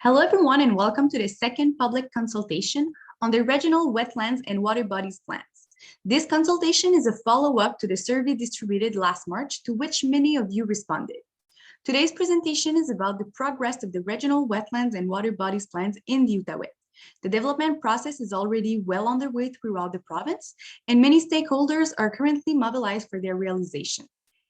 Hello, everyone, and welcome to the second public consultation on the Regional Wetlands and Water Bodies Plans. This consultation is a follow-up to the survey distributed last March, to which many of you responded. Today's presentation is about the progress of the Regional Wetlands and Water Bodies Plans in the Outaouais. The development process is already well underway throughout the province, and many stakeholders are currently mobilized for their realization.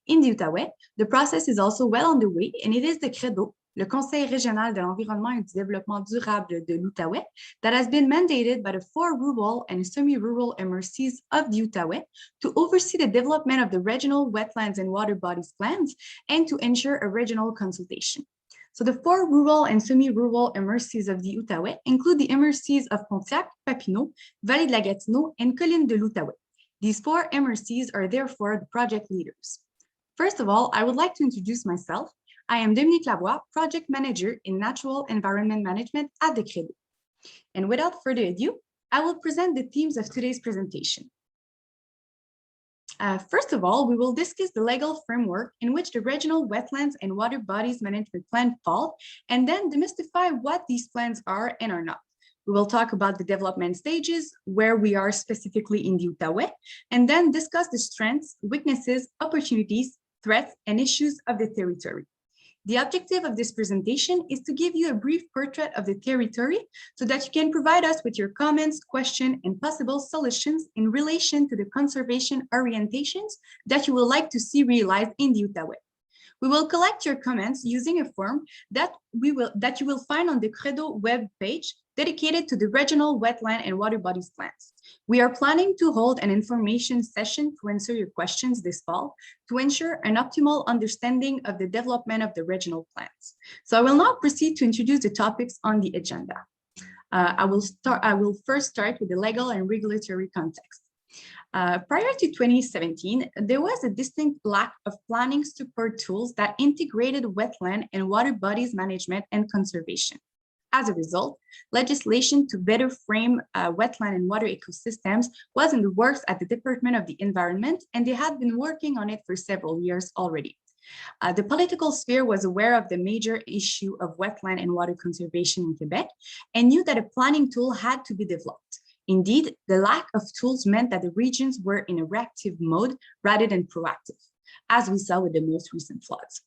In the Outaouais, the process is also well underway, and it is the CREDDO, le Conseil régional de l'environnement et du développement durable de l'Outaouais, that has been mandated by the 4 rural and semi-rural MRCs of the Outaouais to oversee the development of the regional wetlands and water bodies plans and to ensure a regional consultation. So the 4 rural and semi-rural MRCs of the Outaouais include the MRCs of Pontiac, Papineau, Vallée-de-la-Gatineau, and Collines-de-l'Outaouais. These 4 MRCs are therefore the project leaders. First of all, I would like to introduce myself. I am Dominique Lavoie, Project Manager in Natural Environment Management at the CREDDO. And without further ado, I will present the themes of today's presentation. First of all, we will discuss the legal framework in which the Regional Wetlands and Water Bodies Management Plan fall, and then demystify what these plans are and are not. We will talk about the development stages, where we are specifically in the Outaouais, and then discuss the strengths, weaknesses, opportunities, threats, and issues of the territory. The objective of this presentation is to give you a brief portrait of the territory so that you can provide us with your comments, questions, and possible solutions in relation to the conservation orientations that you would like to see realized in the Outaouais. We will collect your comments using a form that you will find on the CREDDO web page dedicated to the Regional Wetland and Water Bodies Plans. We are planning to hold an information session to answer your questions this fall to ensure an optimal understanding of the development of the regional plans. So I will now proceed to introduce the topics on the agenda. I will first start with the legal and regulatory context. Prior to 2017, there was a distinct lack of planning support tools that integrated wetland and water bodies management and conservation. As a result, legislation to better frame wetland and water ecosystems was in the works at the Department of the Environment, and they had been working on it for several years already. The political sphere was aware of the major issue of wetland and water conservation in Quebec and knew that a planning tool had to be developed. Indeed, the lack of tools meant that the regions were in a reactive mode rather than proactive, as we saw with the most recent floods.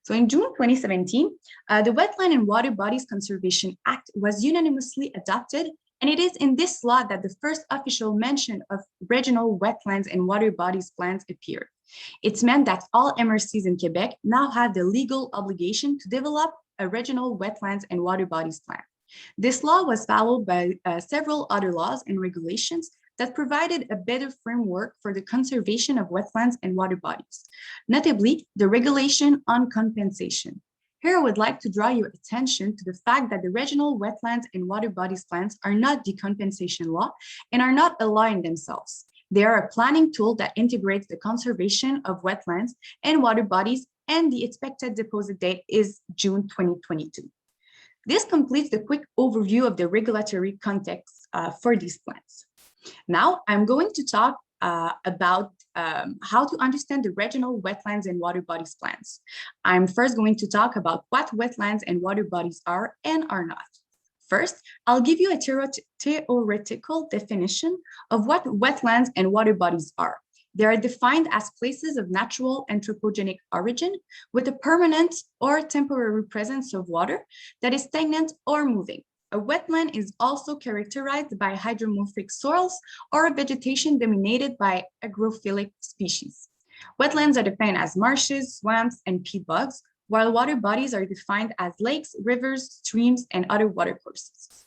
So in June 2017, the Wetland and Water Bodies Conservation Act was unanimously adopted, and it is in this law that the first official mention of regional wetlands and water bodies plans appeared. It's meant that all MRCs in Quebec now have the legal obligation to develop a regional wetlands and water bodies plan. This law was followed by several other laws and regulations that provided a better framework for the conservation of wetlands and water bodies, notably the regulation on compensation. Here, I would like to draw your attention to the fact that the regional wetlands and water bodies plans are not the compensation law and are not a law in themselves. They are a planning tool that integrates the conservation of wetlands and water bodies, and the expected deposit date is June 2022. This completes the quick overview of the regulatory context for these plans. Now, I'm going to talk about how to understand the regional wetlands and water bodies plans. I'm first going to talk about what wetlands and water bodies are and are not. First, I'll give you a theoretical definition of what wetlands and water bodies are. They are defined as places of natural anthropogenic origin with a permanent or temporary presence of water that is stagnant or moving. A wetland is also characterized by hydromorphic soils or vegetation dominated by agrophilic species. Wetlands are defined as marshes, swamps, and peat bogs, while water bodies are defined as lakes, rivers, streams, and other watercourses.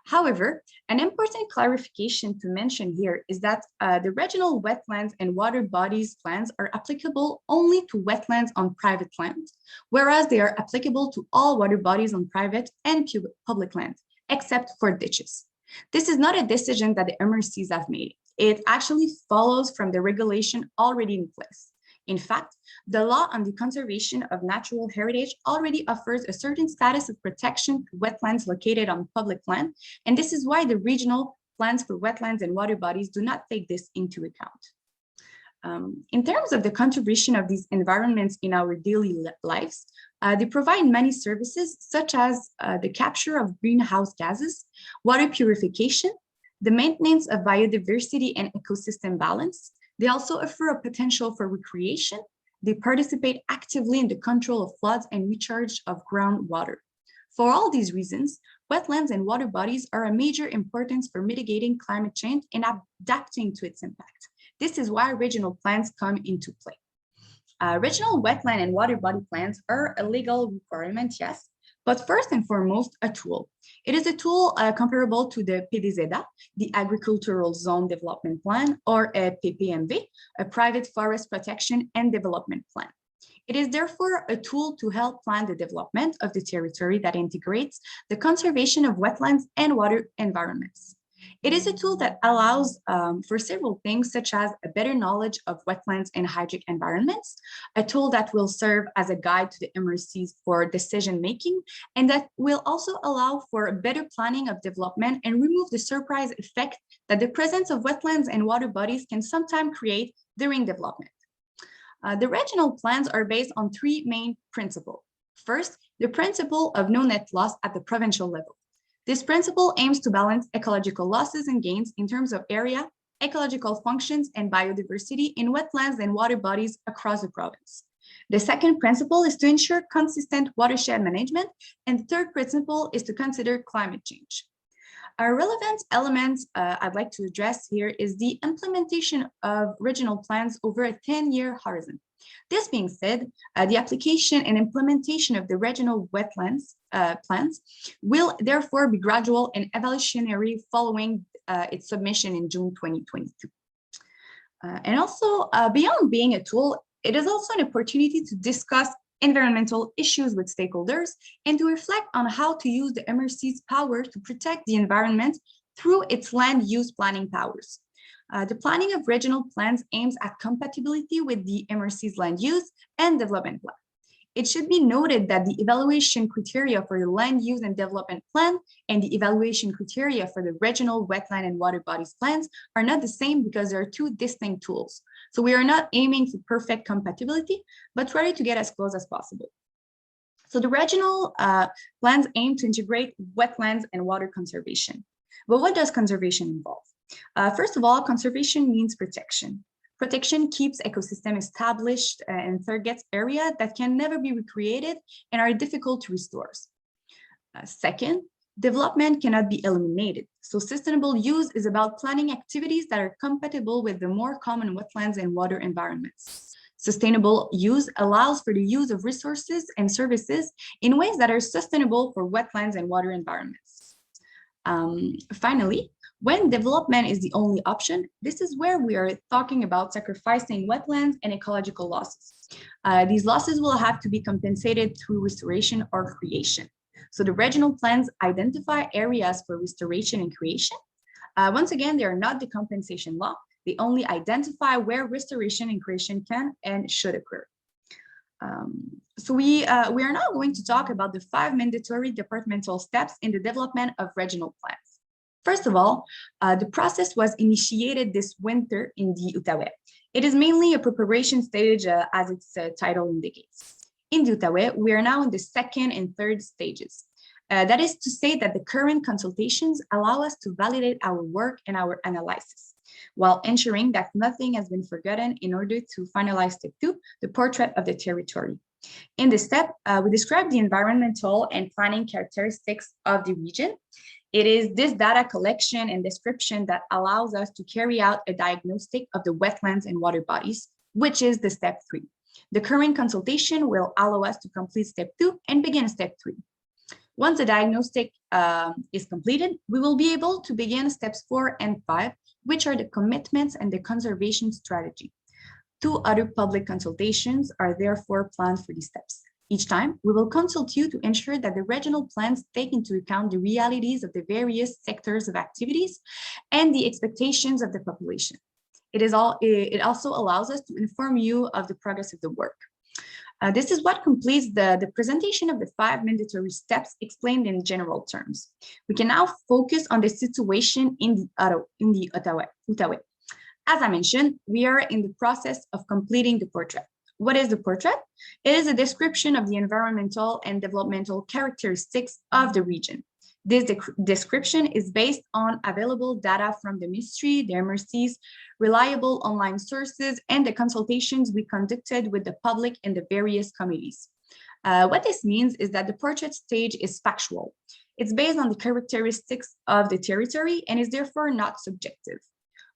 However, an important clarification to mention here is that the regional wetlands and water bodies plans are applicable only to wetlands on private land, whereas they are applicable to all water bodies on private and public land, except for ditches. This is not a decision that the MRCs have made. It actually follows from the regulation already in place. In fact, the law on the conservation of natural heritage already offers a certain status of protection to wetlands located on public land, and this is why the regional plans for wetlands and water bodies do not take this into account. In terms of the contribution of these environments in our daily lives, they provide many services such as the capture of greenhouse gases, water purification, the maintenance of biodiversity and ecosystem balance. They also offer a potential for recreation. They participate actively in the control of floods and recharge of groundwater. For all these reasons, wetlands and water bodies are a major importance for mitigating climate change and adapting to its impact. This is why regional plans come into play. Regional wetland and water body plans are a legal requirement, yes, but first and foremost, a tool. It is a tool comparable to the PDZA, the Agricultural Zone Development Plan, or a PPMV, a Private Forest Protection and Development Plan. It is therefore a tool to help plan the development of the territory that integrates the conservation of wetlands and water environments. It is a tool that allows for several things, such as a better knowledge of wetlands and hydric environments, a tool that will serve as a guide to the MRCs for decision-making, and that will also allow for better planning of development and remove the surprise effect that the presence of wetlands and water bodies can sometimes create during development. The regional plans are based on three main principles. First, the principle of no net loss at the provincial level. This principle aims to balance ecological losses and gains in terms of area, ecological functions, and biodiversity in wetlands and water bodies across the province. The second principle is to ensure consistent watershed management, and the third principle is to consider climate change. A relevant element I'd like to address here is the implementation of regional plans over a 10-year horizon. This being said, the application and implementation of the regional wetlands plans will therefore be gradual and evolutionary following its submission in June 2022. And also, beyond being a tool, it is also an opportunity to discuss environmental issues with stakeholders and to reflect on how to use the MRC's power to protect the environment through its land use planning powers. The planning of regional plans aims at compatibility with the MRC's land use and development plan. It should be noted that the evaluation criteria for the land use and development plan and the evaluation criteria for the regional wetland and water bodies plans are not the same because there are two distinct tools. So we are not aiming for perfect compatibility, but rather to get as close as possible. So the regional plans aim to integrate wetlands and water conservation. But what does conservation involve? First of all, conservation means protection. Protection keeps ecosystem established in target area that can never be recreated and are difficult to restore. Second, development cannot be eliminated. So sustainable use is about planning activities that are compatible with the more common wetlands and water environments. Sustainable use allows for the use of resources and services in ways that are sustainable for wetlands and water environments. Finally, when development is the only option, this is where we are talking about sacrificing wetlands and ecological losses. These losses will have to be compensated through restoration or creation. So the regional plans identify areas for restoration and creation. Once again, they are not the compensation law. They only identify where restoration and creation can and should occur. So we are now going to talk about the 5 mandatory departmental steps in the development of regional plans. First of all, the process was initiated this winter in the Outaouais. It is mainly a preparation stage as its title indicates. In the Outaouais, we are now in the 2nd and 3rd stages. That is to say that the current consultations allow us to validate our work and our analysis, while ensuring that nothing has been forgotten in order to finalize step 2, the portrait of the territory. In this step, we describe the environmental and planning characteristics of the region. It is this data collection and description that allows us to carry out a diagnostic of the wetlands and water bodies, which is the step 3. The current consultation will allow us to complete step 2 and begin step 3. Once the diagnostic is completed, we will be able to begin steps 4 and 5, which are the commitments and the conservation strategy. 2 other public consultations are therefore planned for these steps. Each time, we will consult you to ensure that the regional plans take into account the realities of the various sectors of activities and the expectations of the population. It also allows us to inform you of the progress of the work. This is what completes the presentation of the 5 mandatory steps explained in general terms. We can now focus on the situation in the Outaouais. As I mentioned, we are in the process of completing the portrait. What is the portrait? It is a description of the environmental and developmental characteristics of the region. This description is based on available data from the ministry, the MRCs, reliable online sources, and the consultations we conducted with the public and the various committees. What this means is that the portrait stage is factual. It's based on the characteristics of the territory and is therefore not subjective.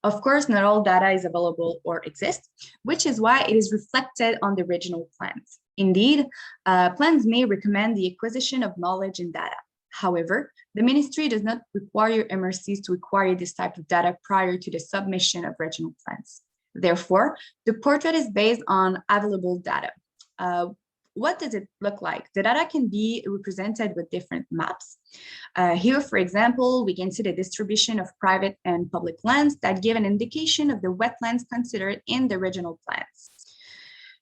Of course, not all data is available or exists, which is why it is reflected on the regional plans. Indeed, plans may recommend the acquisition of knowledge and data. However, the ministry does not require MRCs to acquire this type of data prior to the submission of regional plans. Therefore, the portrait is based on available data. What does it look like? The data can be represented with different maps. Here, for example, we can see the distribution of private and public lands that give an indication of the wetlands considered in the regional plans.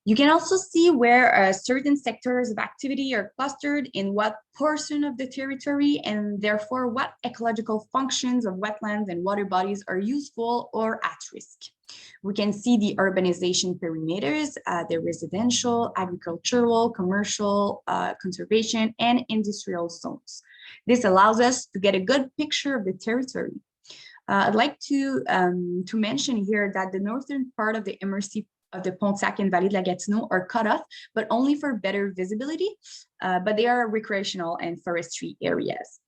You can also see where certain sectors of activity are clustered in what portion of the territory, and therefore what ecological functions of wetlands and water bodies are useful or at risk. We can see the urbanization perimeters, the residential, agricultural, commercial, conservation, and industrial zones. This allows us to get a good picture of the territory. I'd like to mention here that the northern part of the MRC of the Pontiac and Vallée-de-la-Gatineau are cut off, but only for better visibility, but they are recreational and forestry areas.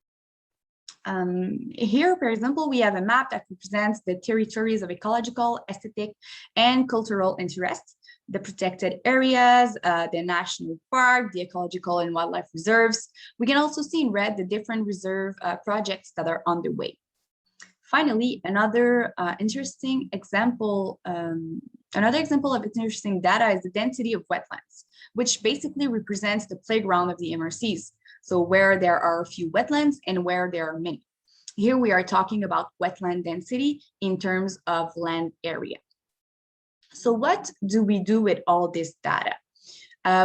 Here, for example, we have a map that represents the territories of ecological, aesthetic, and cultural interest, the protected areas, the national park, the ecological and wildlife reserves. We can also see in red the different reserve projects that are underway. Finally, another example of interesting data is the density of wetlands, which basically represents the playground of the MRCs. So where there are a few wetlands and where there are many. Here we are talking about wetland density in terms of land area. So what do we do with all this data?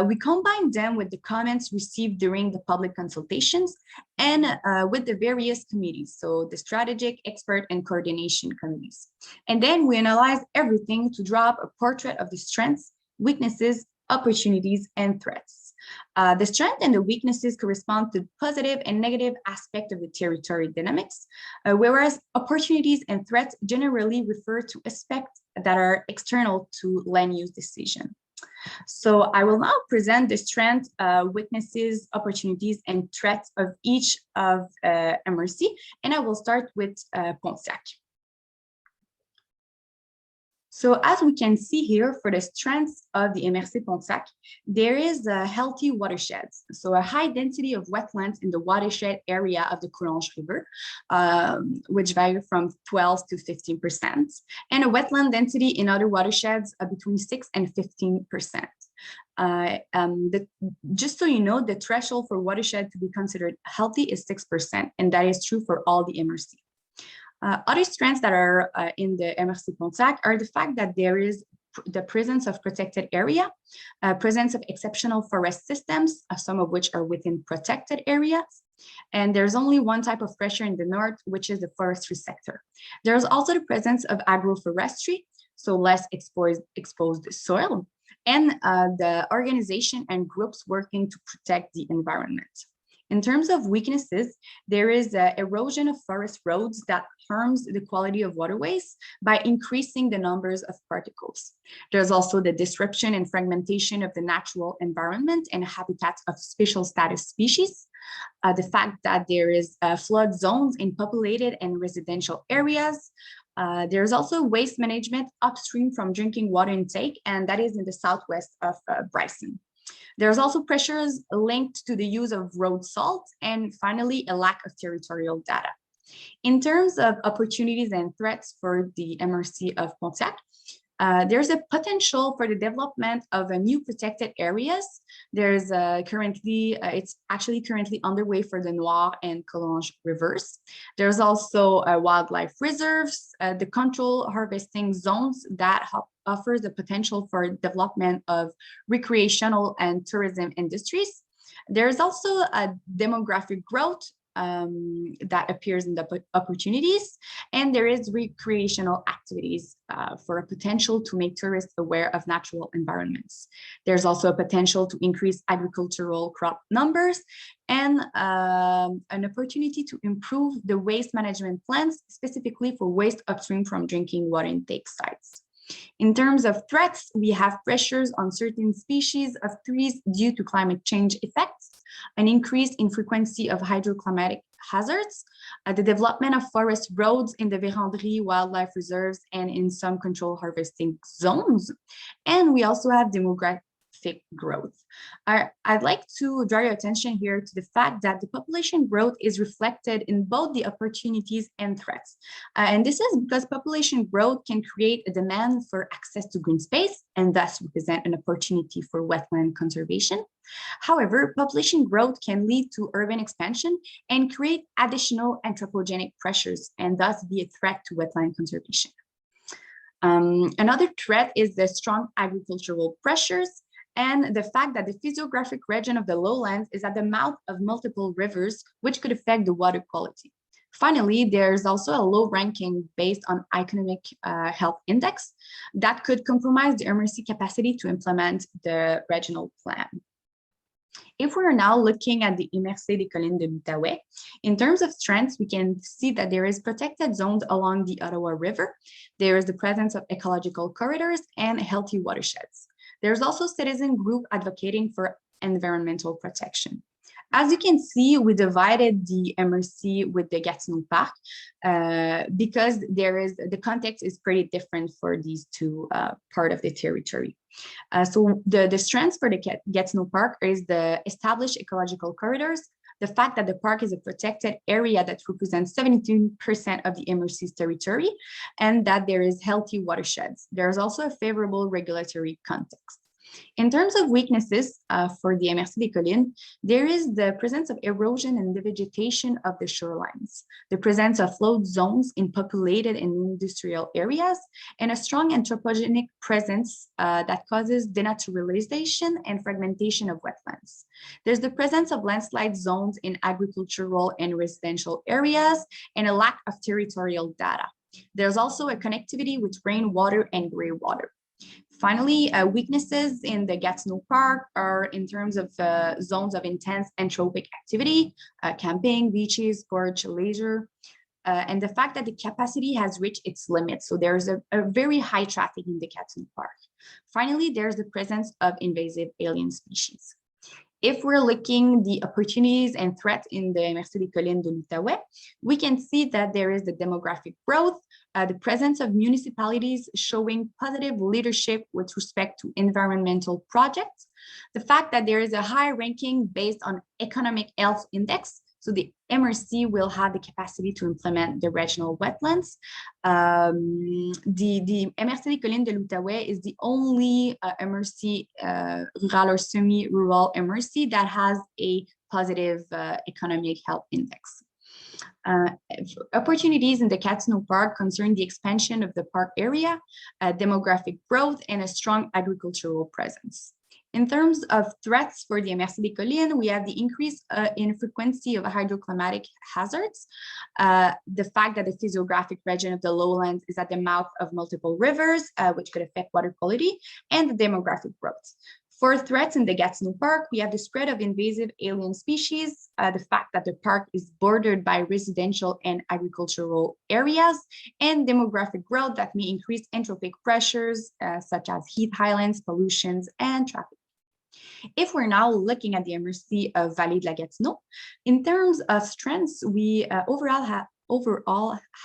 We combine them with the comments received during the public consultations and with the various committees, so the strategic, expert, and coordination committees. And then we analyze everything to draw up a portrait of the strengths, weaknesses, opportunities, and threats. The strength and the weaknesses correspond to positive and negative aspects of the territory dynamics, whereas opportunities and threats generally refer to aspects that are external to land use decision. So I will now present the strengths, weaknesses, opportunities, and threats of each of MRC, and I will start with Pontiac. So as we can see here, for the strengths of the MRC Pontiac, there is a healthy watersheds. So a high density of wetlands in the watershed area of the Collines River, which vary from 12 to 15%, and a wetland density in other watersheds between 6 and 15%. Just so you know, the threshold for watershed to be considered healthy is 6%, and that is true for all the MRC. Other strengths that are in the MRC Pontiac are the fact that there is the presence of protected area, presence of exceptional forest systems, some of which are within protected areas, and there's only one type of pressure in the north, which is the forestry sector. There's also the presence of agroforestry, so less exposed soil, and the organization and groups working to protect the environment. In terms of weaknesses, there is erosion of forest roads that harms the quality of waterways by increasing the numbers of particles. There's also the disruption and fragmentation of the natural environment and habitats of special status species. The fact that there is flood zones in populated and residential areas. There's also waste management upstream from drinking water intake, and that is in the southwest of Bryson. There's also pressures linked to the use of road salt, and finally, a lack of territorial data. In terms of opportunities and threats for the MRC of Pontiac, there's a potential for the development of a new protected areas. There's it's actually currently underway for the Noir and Collines rivers. There's also wildlife reserves, the control harvesting zones that offers the potential for development of recreational and tourism industries. There's also a demographic growth, that appears in the opportunities, and there is recreational activities for a potential to make tourists aware of natural environments. There's also a potential to increase agricultural crop numbers and an opportunity to improve the waste management plans, specifically for waste upstream from drinking water intake sites. In terms of threats, we have pressures on certain species of trees due to climate change effects, an increase in frequency of hydroclimatic hazards, the development of forest roads in the Vérandrie wildlife reserves and in some control harvesting zones. And we also have demographic growth. I'd like to draw your attention here to the fact that the population growth is reflected in both the opportunities and threats. And this is because population growth can create a demand for access to green space and thus represent an opportunity for wetland conservation. However, population growth can lead to urban expansion and create additional anthropogenic pressures and thus be a threat to wetland conservation. Another threat is the strong agricultural pressures and the fact that the physiographic region of the lowlands is at the mouth of multiple rivers, which could affect the water quality. Finally, there's also a low ranking based on economic health index that could compromise the MRC capacity to implement the regional plan. If we're now looking at the MRC des Collines-de-l'Outaouais, in terms of strengths, we can see that there is protected zones along the Ottawa River. There is the presence of ecological corridors and healthy watersheds. There's also citizen group advocating for environmental protection. As you can see, we divided the MRC with the Gatineau Park because the context is pretty different for these two part of the territory. So the strengths for the Gatineau Park is the established ecological corridors, the fact that the park is a protected area that represents 72% of the MRC's territory, and that there is healthy watersheds. There's also a favorable regulatory context. In terms of weaknesses for the MRC des Collines, there is the presence of erosion and devegetation of the shorelines, the presence of flood zones in populated and industrial areas, and a strong anthropogenic presence that causes denaturalization and fragmentation of wetlands. There's the presence of landslide zones in agricultural and residential areas, and a lack of territorial data. There's also a connectivity with rainwater and gray water. Finally, weaknesses in the Gatineau Park are in terms of zones of intense anthropic activity, camping, beaches, sports, leisure, and the fact that the capacity has reached its limits. So there's a very high traffic in the Gatineau Park. Finally, there's the presence of invasive alien species. If we're looking the opportunities and threats in the MRC des Collines-de-l'Outaouais, we can see that there is the demographic growth, the presence of municipalities showing positive leadership with respect to environmental projects, the fact that there is a high ranking based on economic health index. So the MRC will have the capacity to implement the regional wetlands. The MRC des Collines-de-l'Outaouais is the only MRC, rural or semi-rural MRC that has a positive economic health index. Opportunities in the Gatineau Park concern the expansion of the park area, demographic growth, and a strong agricultural presence. In terms of threats for the MRC des Collines, we have the increase in frequency of hydroclimatic hazards, the fact that the physiographic region of the lowlands is at the mouth of multiple rivers, which could affect water quality, and the demographic growth. For threats in the Gatineau Park, we have the spread of invasive alien species, the fact that the park is bordered by residential and agricultural areas, and demographic growth that may increase anthropic pressures, such as heat islands, pollutions, and traffic. If we're now looking at the MRC of Vallée-de-la-Gatineau, in terms of strengths, we overall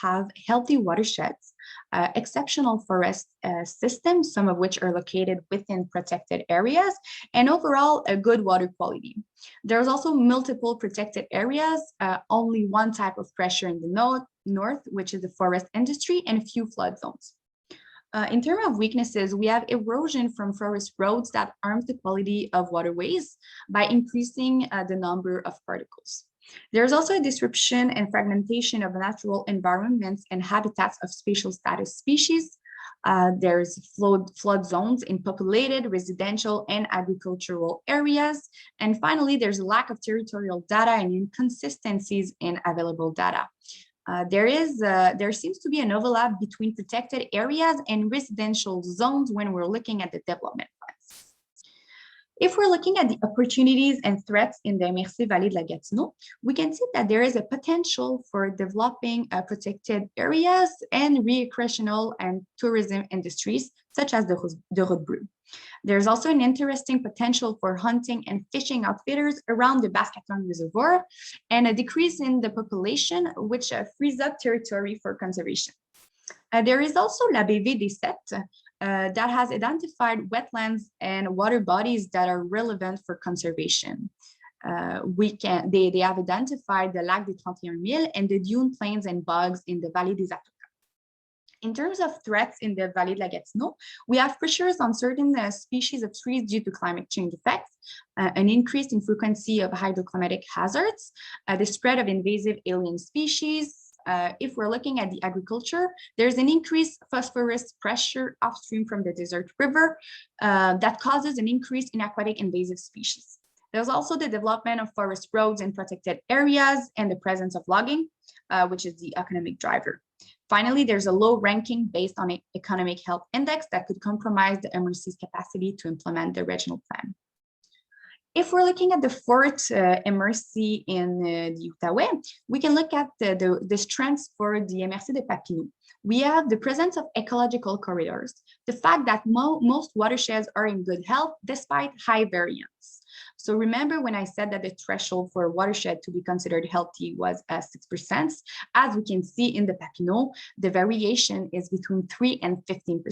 have healthy watersheds, exceptional forest systems, some of which are located within protected areas, and overall a good water quality. There's also multiple protected areas, only one type of pressure in the north, which is the forest industry, and a few flood zones. In terms of weaknesses, we have erosion from forest roads that harms the quality of waterways by increasing the number of particles. There's also a disruption and fragmentation of natural environments and habitats of spatial status species. There's flood zones in populated, residential, and agricultural areas. And finally, there's a lack of territorial data and inconsistencies in available data. There seems to be an overlap between protected areas and residential zones when we're looking at the development plans. If we're looking at the opportunities and threats in the MRC Vallée-de-la-Gatineau, we can see that there is a potential for developing protected areas and recreational and tourism industries, such as the route brune. There's also an interesting potential for hunting and fishing outfitters around the Basque-Country Reservoir and a decrease in the population, which frees up territory for conservation. There is also La BV17 that has identified wetlands and water bodies that are relevant for conservation. They have identified the Lac des 31 000 and the dune plains and bogs in the Vallée des Atocas. In terms of threats in the Vallée-de-la-Gatineau, we have pressures on certain species of trees due to climate change effects, an increase in frequency of hydroclimatic hazards, the spread of invasive alien species. If we're looking at the agriculture, there's an increased phosphorus pressure upstream from the desert river that causes an increase in aquatic invasive species. There's also the development of forest roads in protected areas and the presence of logging, which is the economic driver. Finally, there's a low ranking based on an economic health index that could compromise the MRC's capacity to implement the regional plan. If we're looking at the fourth MRC in the Outaouais, we can look at the strengths for the MRC de Papineau. We have the presence of ecological corridors, the fact that most watersheds are in good health despite high variance. So remember when I said that the threshold for a watershed to be considered healthy was 6%, as we can see in the Papineau, the variation is between 3 and 15%.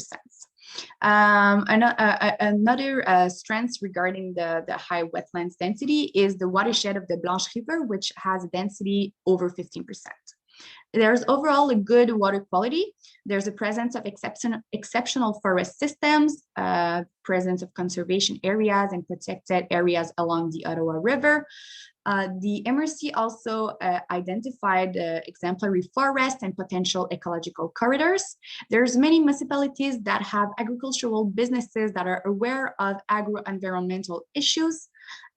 Another strength regarding the high wetlands density is the watershed of the Blanche River, which has a density over 15%. There's overall a good water quality. There's a presence of exceptional forest systems, presence of conservation areas and protected areas along the Ottawa River. The MRC also identified exemplary forest and potential ecological corridors. There's many municipalities that have agricultural businesses that are aware of agro-environmental issues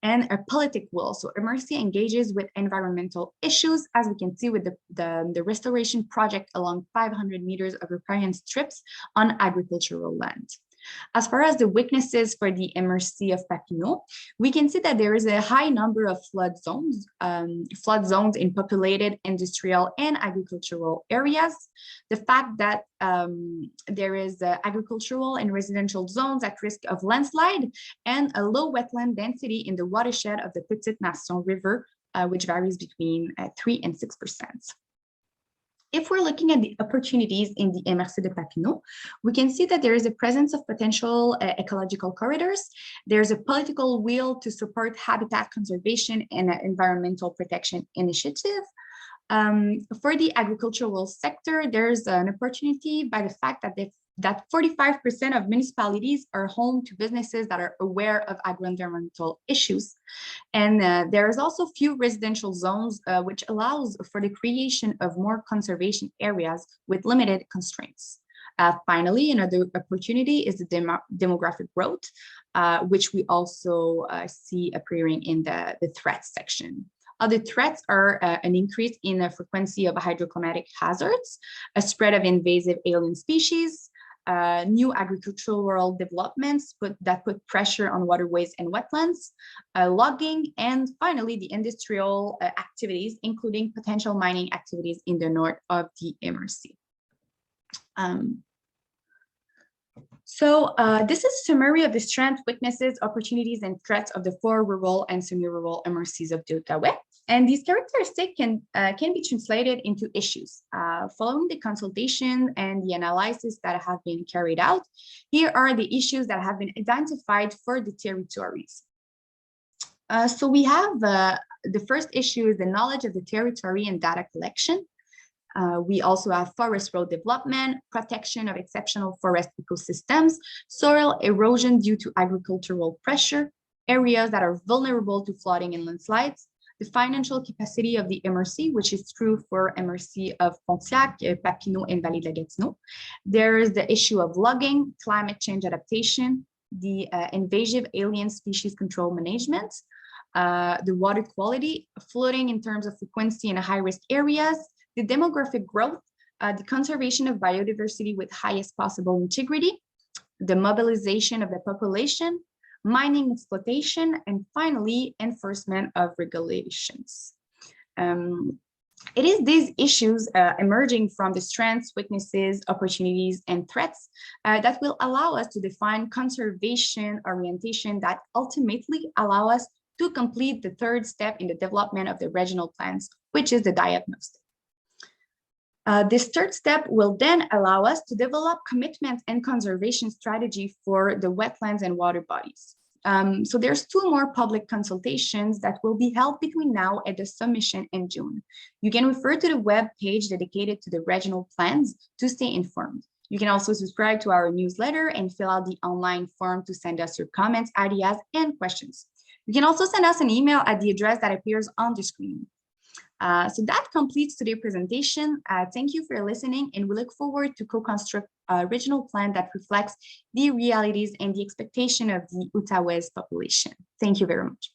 and a politic will. So MRC engages with environmental issues, as we can see with the restoration project along 500 meters of riparian strips on agricultural land. As far as the weaknesses for the MRC of Papineau, we can see that there is a high number of flood zones in populated industrial and agricultural areas. The fact that there is agricultural and residential zones at risk of landslide and a low wetland density in the watershed of the Petite Nation River, which varies between 3 and 6%. If we're looking at the opportunities in the MRC de Papineau, we can see that there is a presence of potential ecological corridors. There's a political will to support habitat conservation and environmental protection initiative. For the agricultural sector, there's an opportunity by the fact that 45% of municipalities are home to businesses that are aware of agro-environmental issues. And there is also few residential zones, which allows for the creation of more conservation areas with limited constraints. Finally, another opportunity is the demographic growth, which we also see appearing in the threats section. Other threats are an increase in the frequency of hydroclimatic hazards, a spread of invasive alien species, new agricultural developments that put pressure on waterways and wetlands, logging, and finally the industrial activities, including potential mining activities in the north of the MRC. This is a summary of the strengths, weaknesses, opportunities, and threats of the 4 rural and semi-rural MRCs of the Outaouais. And these characteristics can be translated into issues. Following the consultation and the analysis that have been carried out, here are the issues that have been identified for the territories. So we have the first issue is the knowledge of the territory and data collection. We also have forest road development, protection of exceptional forest ecosystems, soil erosion due to agricultural pressure, areas that are vulnerable to flooding and landslides, the financial capacity of the MRC, which is true for MRC of Pontiac, Papineau, and Vallée-de-la-Gatineau. There's the issue of logging, climate change adaptation, the invasive alien species control management, the water quality, flooding in terms of frequency in high-risk areas, the demographic growth, the conservation of biodiversity with highest possible integrity, the mobilization of the population, mining exploitation, and finally, enforcement of regulations. It is these issues emerging from the strengths, weaknesses, opportunities, and threats that will allow us to define conservation orientation that ultimately allow us to complete the third step in the development of the regional plans, which is the diagnostic. This third step will then allow us to develop commitment and conservation strategy for the wetlands and water bodies. So there's 2 more public consultations that will be held between now and the submission in June. You can refer to the web page dedicated to the regional plans to stay informed. You can also subscribe to our newsletter and fill out the online form to send us your comments, ideas, and questions. You can also send us an email at the address that appears on the screen. So that completes today's presentation. Thank you for listening, and we look forward to co-construct a regional plan that reflects the realities and the expectation of the Outaouais population. Thank you very much.